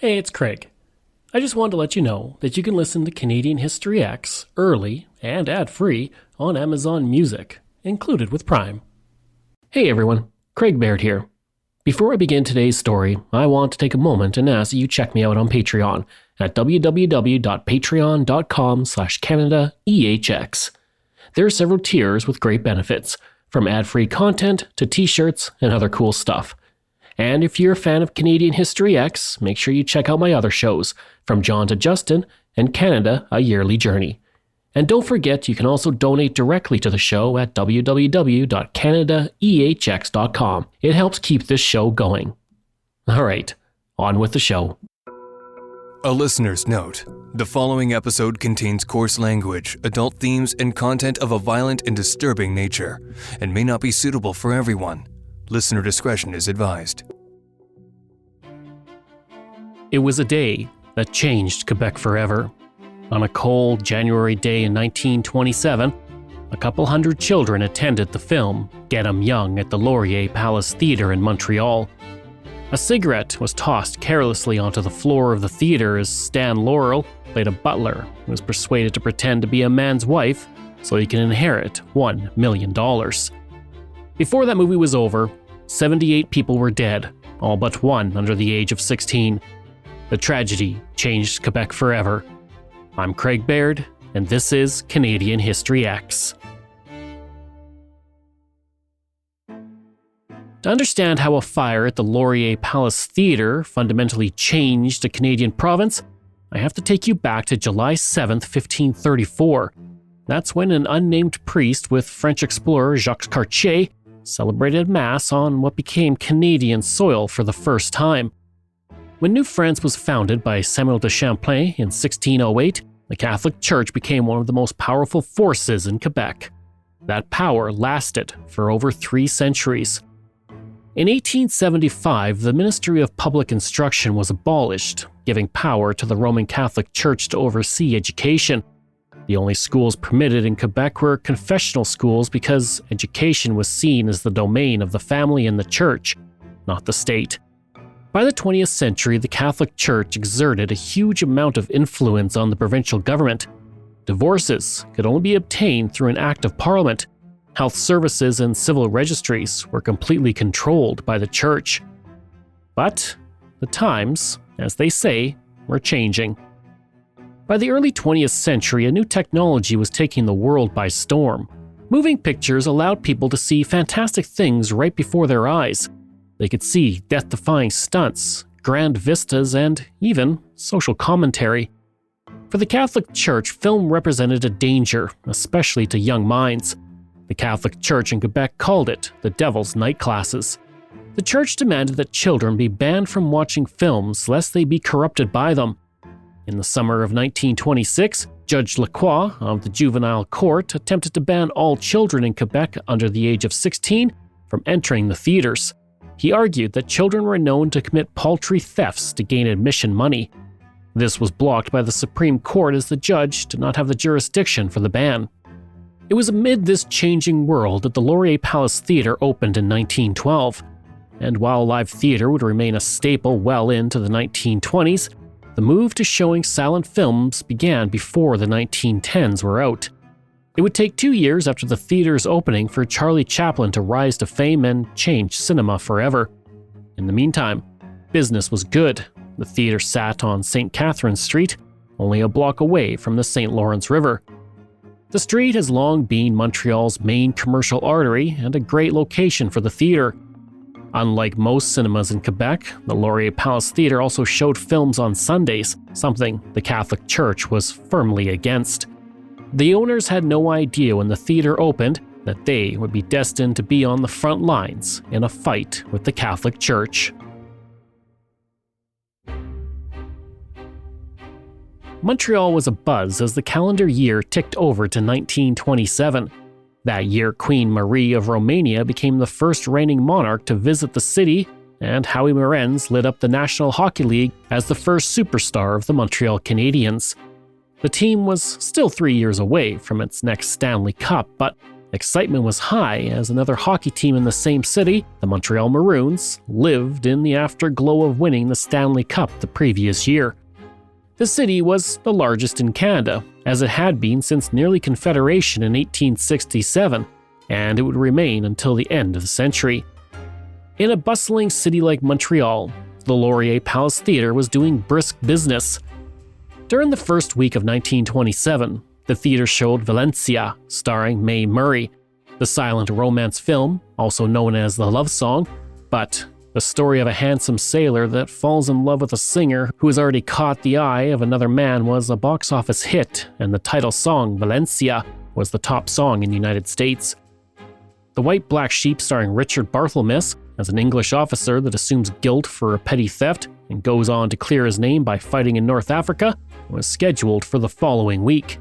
Hey, it's Craig. I just wanted to let you know that you can listen to Canadian History X early and ad-free on Amazon Music, included with Prime. Hey everyone, Craig Baird here. Before I begin today's story, I want to take a moment and ask that you check me out on Patreon at www.patreon.com/CanadaEHX. There are several tiers with great benefits, from ad-free content to t-shirts and other cool stuff. And if you're a fan of Canadian History X, make sure you check out my other shows, From John to Justin and Canada, A Yearly Journey. And don't forget, you can also donate directly to the show at www.canadaehx.com. It helps keep this show going. All right, on with the show. A listener's note. The following episode contains coarse language, adult themes, and content of a violent and disturbing nature, and may not be suitable for everyone. Listener discretion is advised. It was a day that changed Quebec forever. On a cold January day in 1927, a couple hundred children attended the film Get 'Em Young at the Laurier Palace Theatre in Montreal. A cigarette was tossed carelessly onto the floor of the theatre as Stan Laurel played a butler who was persuaded to pretend to be a man's wife so he can inherit $1 million. Before that movie was over, 78 people were dead, all but one under the age of 16. The tragedy changed Quebec forever. I'm Craig Baird, and this is Canadian History X. To understand how a fire at the Laurier Palace Theatre fundamentally changed a Canadian province, I have to take you back to July 7th, 1534. That's when an unnamed priest with French explorer Jacques Cartier celebrated Mass on what became Canadian soil for the first time. When New France was founded by Samuel de Champlain in 1608, the Catholic Church became one of the most powerful forces in Quebec. That power lasted for over 3 centuries. In 1875, the Ministry of Public Instruction was abolished, giving power to the Roman Catholic Church to oversee education. The only schools permitted in Quebec were confessional schools because education was seen as the domain of the family and the church, not the state. By the 20th century, the Catholic Church exerted a huge amount of influence on the provincial government. Divorces could only be obtained through an act of parliament. Health services and civil registries were completely controlled by the church. But the times, as they say, were changing. By the early 20th century, a new technology was taking the world by storm. Moving pictures allowed people to see fantastic things right before their eyes. They could see death-defying stunts, grand vistas, and even social commentary. For the Catholic Church, film represented a danger, especially to young minds. The Catholic Church in Quebec called it the Devil's Night Classes. The Church demanded that children be banned from watching films lest they be corrupted by them. In the summer of 1926, Judge Lacroix of the Juvenile Court attempted to ban all children in Quebec under the age of 16 from entering the theaters. He argued that children were known to commit paltry thefts to gain admission money. This was blocked by the Supreme Court as the judge did not have the jurisdiction for the ban. It was amid this changing world that the Laurier Palace Theatre opened in 1912. And while live theatre would remain a staple well into the 1920s, the move to showing silent films began before the 1910s were out. It would take 2 years after the theater's opening for Charlie Chaplin to rise to fame and change cinema forever. In the meantime, business was good. The theater sat on St. Catherine Street, only a block away from the St. Lawrence River. The street has long been Montreal's main commercial artery and a great location for the theater. Unlike most cinemas in Quebec, the Laurier Palace Theatre also showed films on Sundays, something the Catholic Church was firmly against. The owners had no idea when the theater opened that they would be destined to be on the front lines in a fight with the Catholic Church. Montreal was abuzz as the calendar year ticked over to 1927. That year, Queen Marie of Romania became the first reigning monarch to visit the city, and Howie Morenz lit up the National Hockey League as the first superstar of the Montreal Canadiens. The team was still 3 years away from its next Stanley Cup, but Excitement was high as another hockey team in the same city, the Montreal Maroons, lived in the afterglow of winning the Stanley Cup the previous year. The city was the largest in Canada, as it had been since nearly Confederation in 1867, and it would remain until the end of the century. In a bustling city like Montreal, the Laurier Palace Theatre was doing brisk business. During the first week of 1927, the theater showed Valencia, starring Mae Murray, the silent romance film, also known as The Love Song, but the story of a handsome sailor that falls in love with a singer who has already caught the eye of another man was a box office hit, and the title song, Valencia, was the top song in the United States. The White Black Sheep, starring Richard Barthelmess, as an English officer that assumes guilt for a petty theft and goes on to clear his name by fighting in North Africa, was scheduled for the following week.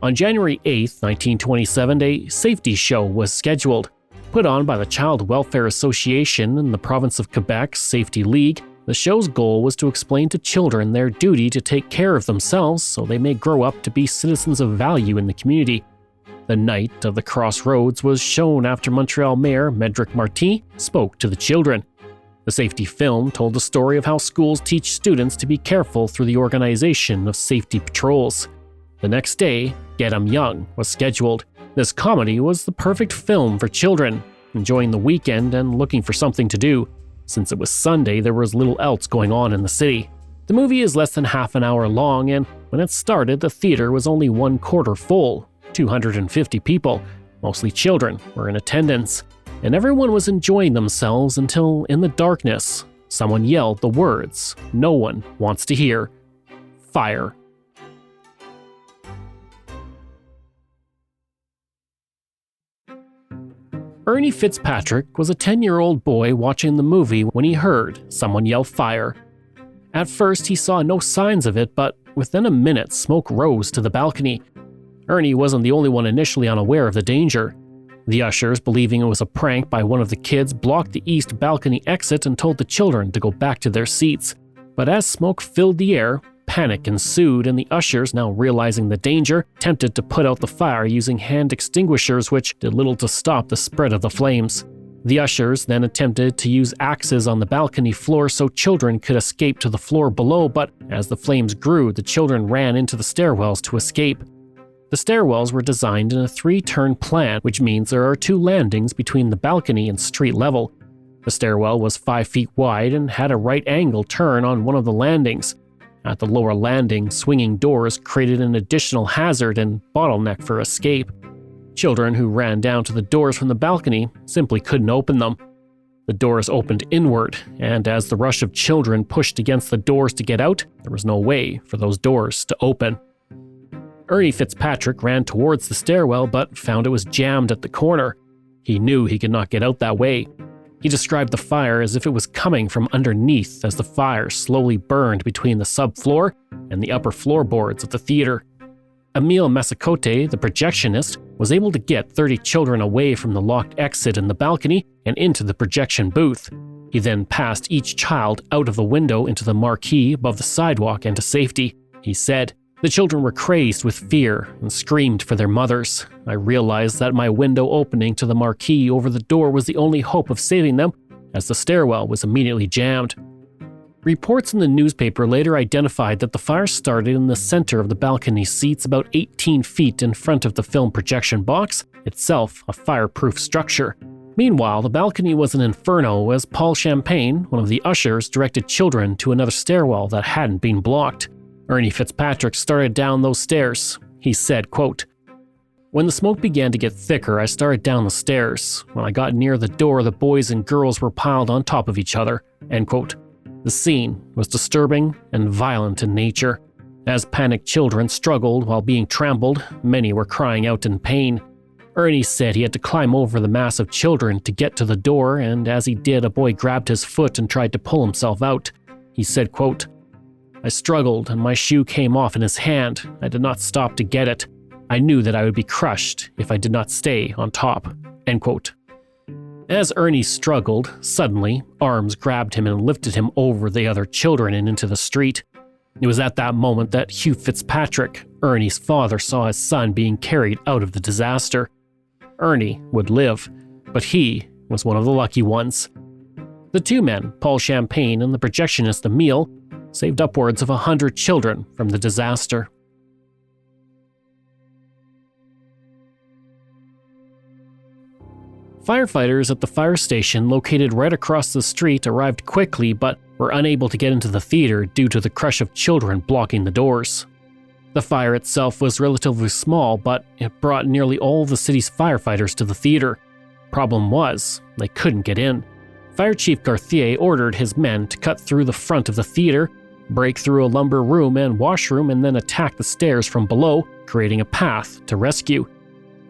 On January 8, 1927, a safety show was scheduled. Put on by the Child Welfare Association and the province of Quebec's Safety League, the show's goal was to explain to children their duty to take care of themselves so they may grow up to be citizens of value in the community. The Night of the Crossroads was shown after Montreal Mayor Medric Martin spoke to the children. The safety film told the story of how schools teach students to be careful through the organization of safety patrols. The next day, Get 'Em Young was scheduled. This comedy was the perfect film for children, enjoying the weekend and looking for something to do. Since it was Sunday, there was little else going on in the city. The movie is less than half an hour long, and when it started, the theater was only 1/4 full. 250 people, mostly children, were in attendance, and everyone was enjoying themselves until, in the darkness, someone yelled the words no one wants to hear: fire. Ernie Fitzpatrick was a 10-year-old boy watching the movie when he heard someone yell fire. At first, he saw no signs of it, but within a minute, smoke rose to the balcony. Ernie wasn't the only one initially unaware of the danger. The ushers, believing it was a prank by one of the kids, blocked the east balcony exit and told the children to go back to their seats. But as smoke filled the air, panic ensued, and the ushers, now realizing the danger, attempted to put out the fire using hand extinguishers, which did little to stop the spread of the flames. The ushers then attempted to use axes on the balcony floor so children could escape to the floor below, but as the flames grew, the children ran into the stairwells to escape. The stairwells were designed in a 3-turn plan, which means there are 2 landings between the balcony and street level. The stairwell was 5 feet wide and had a right angle turn on one of the landings. At the lower landing, swinging doors created an additional hazard and bottleneck for escape. Children who ran down to the doors from the balcony simply couldn't open them. The doors opened inward, and as the rush of children pushed against the doors to get out, there was no way for those doors to open. Ernie Fitzpatrick ran towards the stairwell but found it was jammed at the corner. He knew he could not get out that way. He described the fire as if it was coming from underneath as the fire slowly burned between the subfloor and the upper floorboards of the theater. Emile Messicote, the projectionist, was able to get 30 children away from the locked exit in the balcony and into the projection booth. He then passed each child out of the window into the marquee above the sidewalk and to safety. He said, "The children were crazed with fear and screamed for their mothers. I realized that my window opening to the marquee over the door was the only hope of saving them, as the stairwell was immediately jammed." Reports in the newspaper later identified that the fire started in the center of the balcony seats about 18 feet in front of the film projection box, itself a fireproof structure. Meanwhile, the balcony was an inferno as Paul Champagne, one of the ushers, directed children to another stairwell that hadn't been blocked. Ernie Fitzpatrick started down those stairs. He said, quote, "When the smoke began to get thicker, I started down the stairs. When I got near the door, the boys and girls were piled on top of each other." End quote. The scene was disturbing and violent in nature. As panicked children struggled while being trampled, many were crying out in pain. Ernie said he had to climb over the mass of children to get to the door, and as he did, a boy grabbed his foot and tried to pull himself out. He said, quote, "I struggled and my shoe came off in his hand. I did not stop to get it. I knew that I would be crushed if I did not stay on top." End quote. As Ernie struggled, suddenly, arms grabbed him and lifted him over the other children and into the street. It was at that moment that Hugh Fitzpatrick, Ernie's father, saw his son being carried out of the disaster. Ernie, would live, but he was one of the lucky ones. The two men, Paul Champagne and the projectionist Emile, saved upwards of 100 children from the disaster. Firefighters at the fire station located right across the street arrived quickly but were unable to get into the theater due to the crush of children blocking the doors. The fire itself was relatively small, but it brought nearly all the city's firefighters to the theater. Problem was, they couldn't get in. Fire Chief Gauthier ordered his men to cut through the front of the theater, break through a lumber room and washroom, and then attack the stairs from below, creating a path to rescue.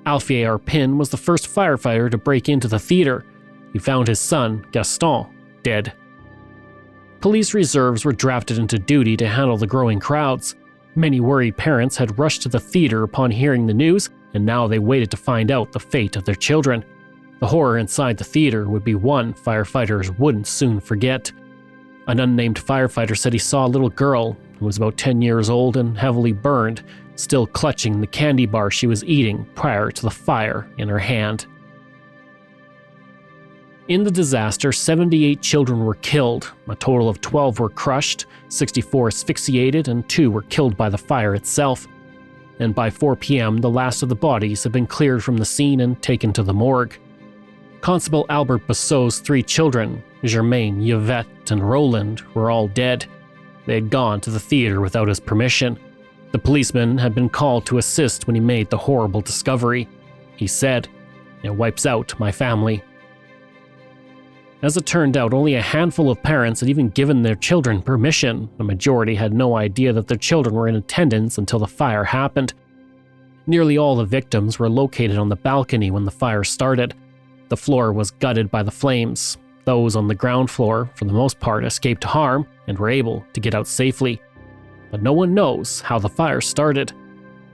Alphier Arpin was the first firefighter to break into the theater. He found his son, Gaston, dead. Police reserves were drafted into duty to handle the growing crowds. Many worried parents had rushed to the theater upon hearing the news, and now they waited to find out the fate of their children. The horror inside the theater would be one firefighters wouldn't soon forget. An unnamed firefighter said he saw a little girl who was about 10 years old and heavily burned, still clutching the candy bar she was eating prior to the fire in her hand. In the disaster, 78 children were killed, a total of 12 were crushed, 64 asphyxiated, and 2 were killed by the fire itself. And by 4 p.m., the last of the bodies had been cleared from the scene and taken to the morgue. Constable Albert Bassot's 3 children, Germaine, Yvette, and Roland, were all dead. They had gone to the theater without his permission. The policeman had been called to assist when he made the horrible discovery. He said, "It wipes out my family." As it turned out, only a handful of parents had even given their children permission. The majority had no idea that their children were in attendance until the fire happened. Nearly all the victims were located on the balcony when the fire started. The floor was gutted by the flames. Those on the ground floor, for the most part, escaped harm and were able to get out safely. But no one knows how the fire started.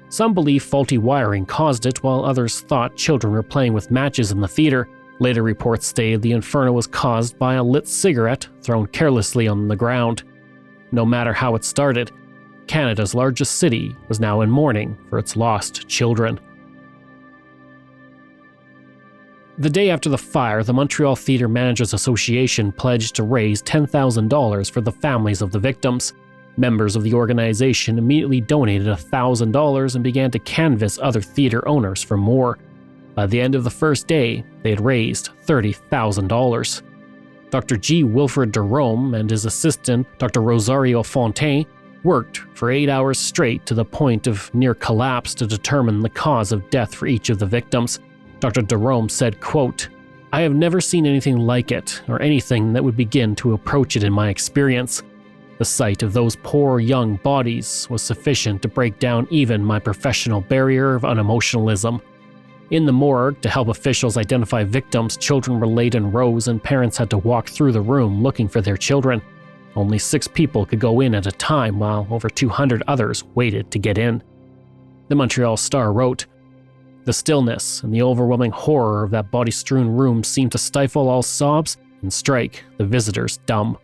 Some believe faulty wiring caused it, while others thought children were playing with matches in the theater. Later reports stated the inferno was caused by a lit cigarette thrown carelessly on the ground. No matter how it started, Canada's largest city was now in mourning for its lost children. The day after the fire, the Montreal Theatre Managers Association pledged to raise $10,000 for the families of the victims. Members of the organization immediately donated $1,000 and began to canvass other theater owners for more. By the end of the first day, they had raised $30,000. Dr. G. Wilfred Derome and his assistant, Dr. Rosario Fontaine, worked for 8 hours straight to the point of near collapse to determine the cause of death for each of the victims. Dr. Derome said, quote, "I have never seen anything like it, or anything that would begin to approach it in my experience. The sight of those poor young bodies was sufficient to break down even my professional barrier of unemotionalism. In the morgue, to help officials identify victims, children were laid in rows and parents had to walk through the room looking for their children. Only 6 people could go in at a time, while over 200 others waited to get in." The Montreal Star wrote, "The stillness and the overwhelming horror of that body-strewn room seemed to stifle all sobs and strike the visitors dumb."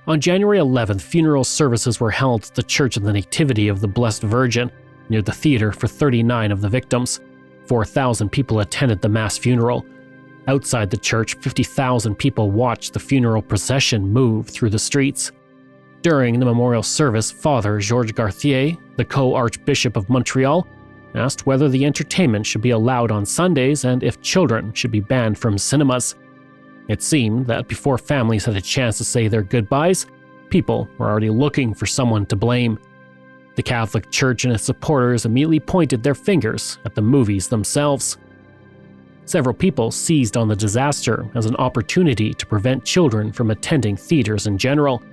On January 11th, funeral services were held at the Church of the Nativity of the Blessed Virgin, near the theater for 39 of the victims. 4,000 people attended the mass funeral. Outside the church, 50,000 people watched the funeral procession move through the streets. During the memorial service, Father Georges Gauthier, the co-Archbishop of Montreal, asked whether the entertainment should be allowed on Sundays and if children should be banned from cinemas. It seemed that before families had a chance to say their goodbyes, people were already looking for someone to blame. The Catholic Church and its supporters immediately pointed their fingers at the movies themselves. Several people seized on the disaster as an opportunity to prevent children from attending theaters in general.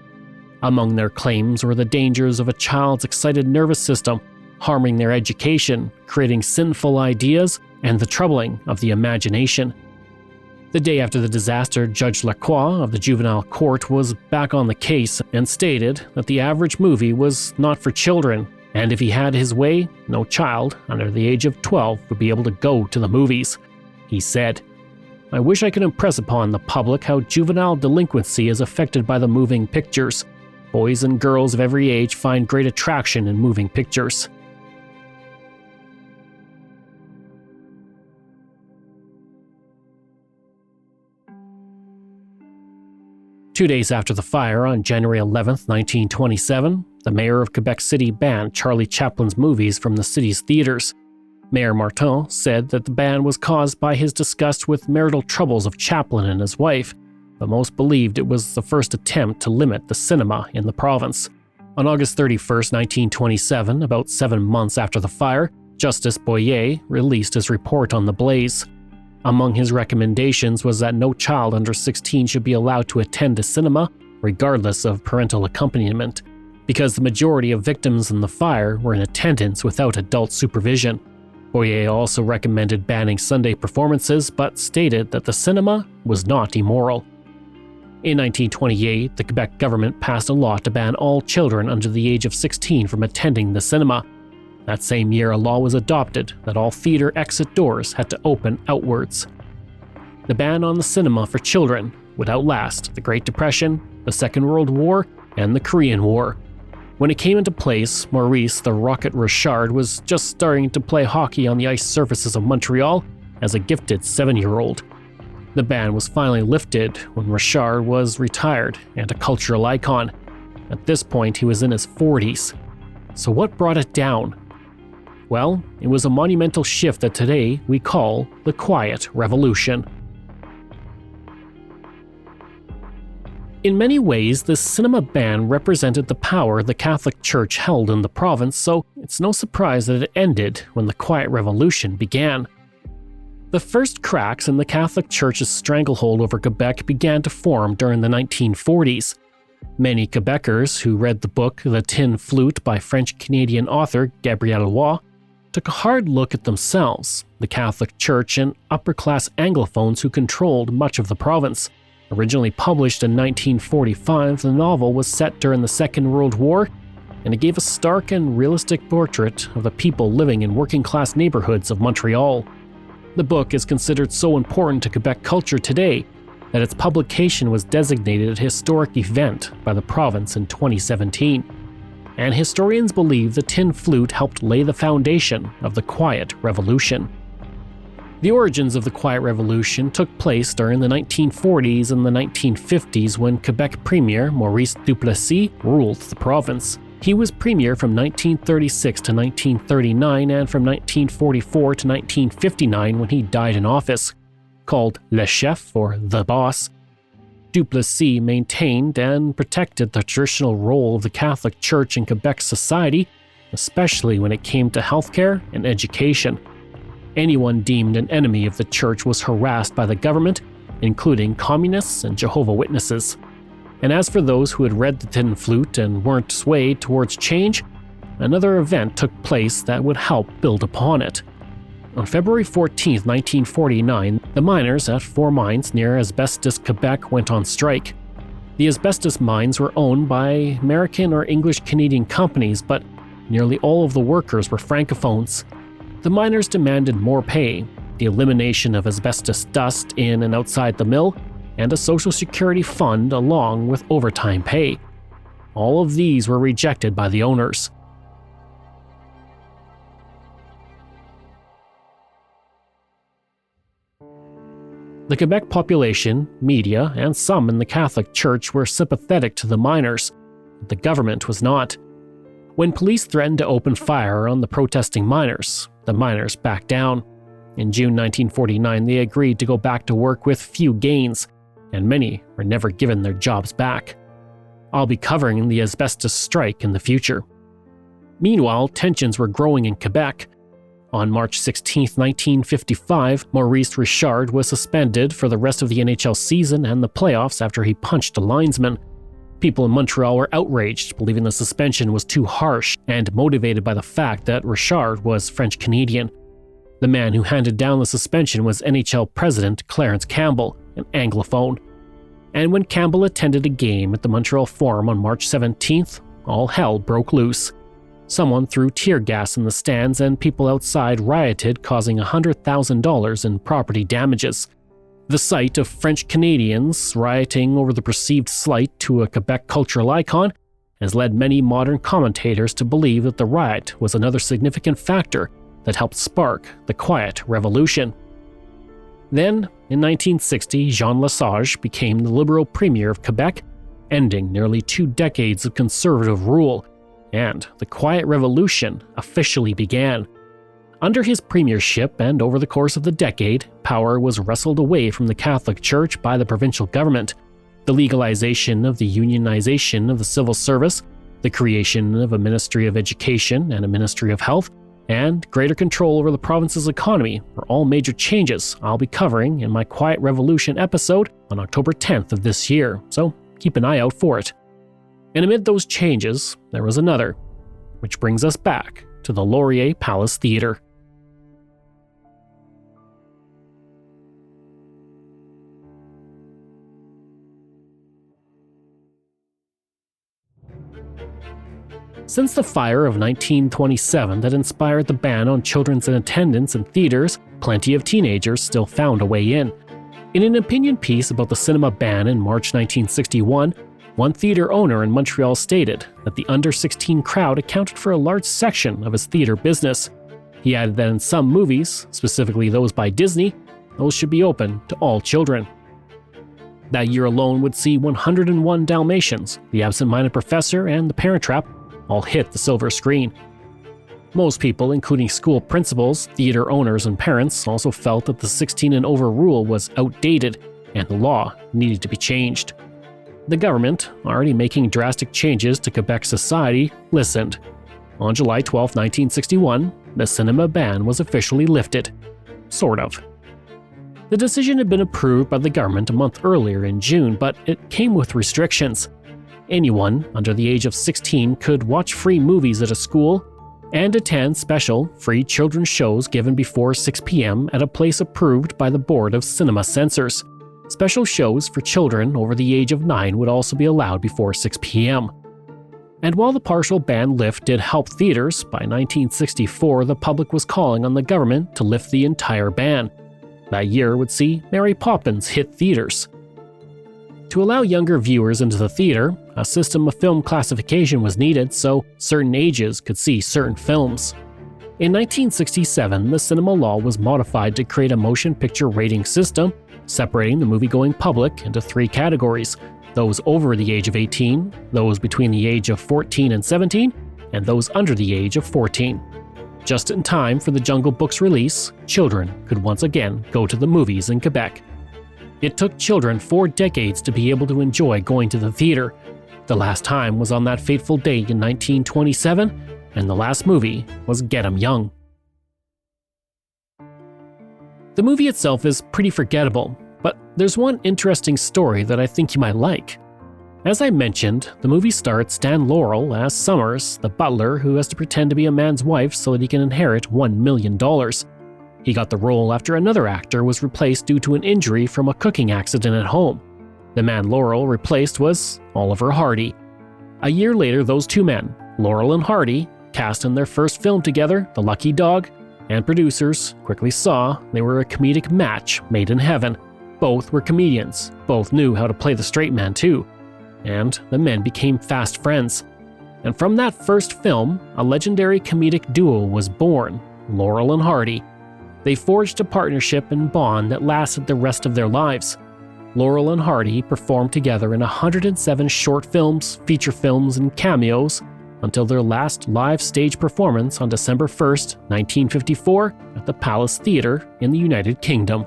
Among their claims were the dangers of a child's excited nervous system, harming their education, creating sinful ideas, and the troubling of the imagination. The day after the disaster, Judge Lacroix of the Juvenile Court was back on the case and stated that the average movie was not for children, and if he had his way, no child under the age of 12 would be able to go to the movies. He said, "I wish I could impress upon the public how juvenile delinquency is affected by the moving pictures. Boys and girls of every age find great attraction in moving pictures." 2 days after the fire, on January 11, 1927, the mayor of Quebec City banned Charlie Chaplin's movies from the city's theaters. Mayor Martin said that the ban was caused by his disgust with marital troubles of Chaplin and his wife, but most believed it was the first attempt to limit the cinema in the province. On August 31, 1927, about 7 months after the fire, Justice Boyer released his report on the blaze. Among his recommendations was that no child under 16 should be allowed to attend a cinema, regardless of parental accompaniment, because the majority of victims in the fire were in attendance without adult supervision. Boyer also recommended banning Sunday performances, but stated that the cinema was not immoral. In 1928, the Quebec government passed a law to ban all children under the age of 16 from attending the cinema. That same year, a law was adopted that all theater exit doors had to open outwards. The ban on the cinema for children would outlast the Great Depression, the Second World War, and the Korean War. When it came into place, Maurice the Rocket Richard was just starting to play hockey on the ice surfaces of Montreal as a gifted 7-year-old. The ban was finally lifted when Richard was retired and a cultural icon. At this point, he was in his 40s. So what brought it down? Well, it was a monumental shift that today we call the Quiet Revolution. In many ways, the cinema ban represented the power the Catholic Church held in the province, so it's no surprise that it ended when the Quiet Revolution began. The first cracks in the Catholic Church's stranglehold over Quebec began to form during the 1940s. Many Quebecers who read the book The Tin Flute by French-Canadian author Gabriel Roy took a hard look at themselves, the Catholic Church, and upper-class Anglophones who controlled much of the province. Originally published in 1945, the novel was set during the Second World War, and it gave a stark and realistic portrait of the people living in working-class neighborhoods of Montreal. The book is considered so important to Quebec culture today that its publication was designated a historic event by the province in 2017. And historians believe the Tin Flute helped lay the foundation of the Quiet Revolution. The origins of the Quiet Revolution took place during the 1940s and the 1950s when Quebec Premier Maurice Duplessis ruled the province. He was premier from 1936 to 1939 and from 1944 to 1959 when he died in office. Called Le Chef, or the Boss, Duplessis maintained and protected the traditional role of the Catholic Church in Quebec society, especially when it came to healthcare and education. Anyone deemed an enemy of the Church was harassed by the government, including communists and Jehovah's Witnesses. And as for those who had read the Tin Flute and weren't swayed towards change, another event took place that would help build upon it. On February 14, 1949, the miners at 4 mines near Asbestos, Quebec went on strike. The asbestos mines were owned by American or English Canadian companies, but nearly all of the workers were francophones. The miners demanded more pay, the elimination of asbestos dust in and outside the mill, and a social security fund along with overtime pay. All of these were rejected by the owners. The Quebec population, media, and some in the Catholic Church were sympathetic to the miners. The government was not. When police threatened to open fire on the protesting miners, the miners backed down. In June 1949, they agreed to go back to work with few gains, and many were never given their jobs back. I'll be covering the asbestos strike in the future. Meanwhile, tensions were growing in Quebec. On March 16, 1955, Maurice Richard was suspended for the rest of the NHL season and the playoffs after he punched a linesman. People in Montreal were outraged, believing the suspension was too harsh and motivated by the fact that Richard was French-Canadian. The man who handed down the suspension was NHL President Clarence Campbell, an Anglophone. And when Campbell attended a game at the Montreal Forum on March 17th, all hell broke loose. Someone threw tear gas in the stands and people outside rioted, causing $100,000 in property damages. The sight of French Canadians rioting over the perceived slight to a Quebec cultural icon has led many modern commentators to believe that the riot was another significant factor that helped spark the Quiet Revolution. Then, in 1960, Jean Lesage became the Liberal Premier of Quebec, ending nearly 2 decades of conservative rule, and the Quiet Revolution officially began. Under his premiership and over the course of the decade, power was wrestled away from the Catholic Church by the provincial government. The legalization of the unionization of the civil service, the creation of a Ministry of Education and a Ministry of Health, and greater control over the province's economy were all major changes I'll be covering in my Quiet Revolution episode on October 10th of this year, so keep an eye out for it. And amid those changes, there was another, which brings us back to the Laurier Palace Theatre. Since the fire of 1927 that inspired the ban on children's attendance in theaters, plenty of teenagers still found a way in. In an opinion piece about the cinema ban in March 1961, one theater owner in Montreal stated that the under-16 crowd accounted for a large section of his theater business. He added that in some movies, specifically those by Disney, those should be open to all children. That year alone would see 101 Dalmatians, The Absent-Minded Professor, and The Parent Trap all hit the silver screen. Most people, including school principals, theater owners, and parents, also felt that the 16 and over rule was outdated and the law needed to be changed. The government, already making drastic changes to Quebec society, listened. On July 12, 1961, the cinema ban was officially lifted. Sort of. The decision had been approved by the government a month earlier in June, but it came with restrictions. Anyone under the age of 16 could watch free movies at a school and attend special, free children's shows given before 6 p.m. at a place approved by the Board of Cinema Censors. Special shows for children over the age of 9 would also be allowed before 6 p.m. And while the partial ban lift did help theaters, by 1964 the public was calling on the government to lift the entire ban. That year would see Mary Poppins hit theaters. To allow younger viewers into the theater, a system of film classification was needed so certain ages could see certain films. In 1967, the cinema law was modified to create a motion picture rating system, separating the movie-going public into 3 categories: those over the age of 18, those between the age of 14 and 17, and those under the age of 14. Just in time for the Jungle Book's release, children could once again go to the movies in Quebec. It took children 4 decades to be able to enjoy going to the theater. The last time was on that fateful day in 1927, and the last movie was Get 'Em Young. The movie itself is pretty forgettable, but there's one interesting story that I think you might like. As I mentioned, the movie starts Stan Laurel as Summers, the butler who has to pretend to be a man's wife so that he can inherit $1 million. He got the role after another actor was replaced due to an injury from a cooking accident at home. The man Laurel replaced was Oliver Hardy. A year later, those 2 men, Laurel and Hardy, cast in their first film together, The Lucky Dog, and producers quickly saw they were a comedic match made in heaven. Both were comedians, both knew how to play the straight man too, and the men became fast friends. And from that first film, a legendary comedic duo was born, Laurel and Hardy. They forged a partnership and bond that lasted the rest of their lives. Laurel and Hardy performed together in 107 short films, feature films, and cameos until their last live stage performance on December 1st, 1954 at the Palace Theatre in the United Kingdom.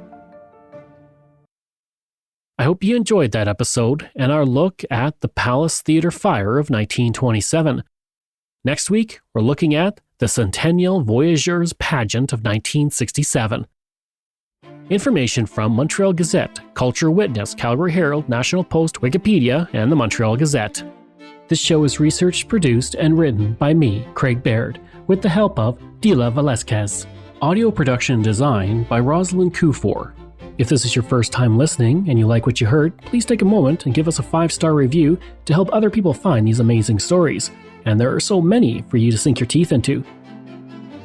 I hope you enjoyed that episode and our look at the Palace Theatre fire of 1927. Next week, we're looking at the Centennial Voyageurs Pageant of 1967. Information from Montreal Gazette, Culture Witness, Calgary Herald, National Post, Wikipedia, and the Montreal Gazette. This show is researched, produced, and written by me, Craig Baird, with the help of Dila Velasquez. Audio production and design by Rosalind Kufor. If this is your first time listening and you like what you heard, please take a moment and give us a 5-star review to help other people find these amazing stories. And there are so many for you to sink your teeth into.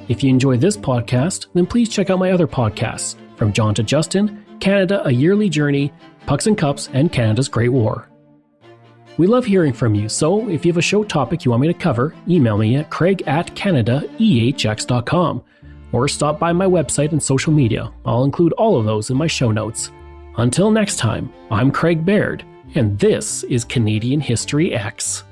If you enjoy this podcast, then please check out my other podcasts, From John to Justin, Canada, A Yearly Journey, Pucks and Cups, and Canada's Great War. We love hearing from you, so if you have a show topic you want me to cover, email me at craig@canadaehx.com or stop by my website and social media. I'll include all of those in my show notes. Until next time, I'm Craig Baird, and this is Canadian History X.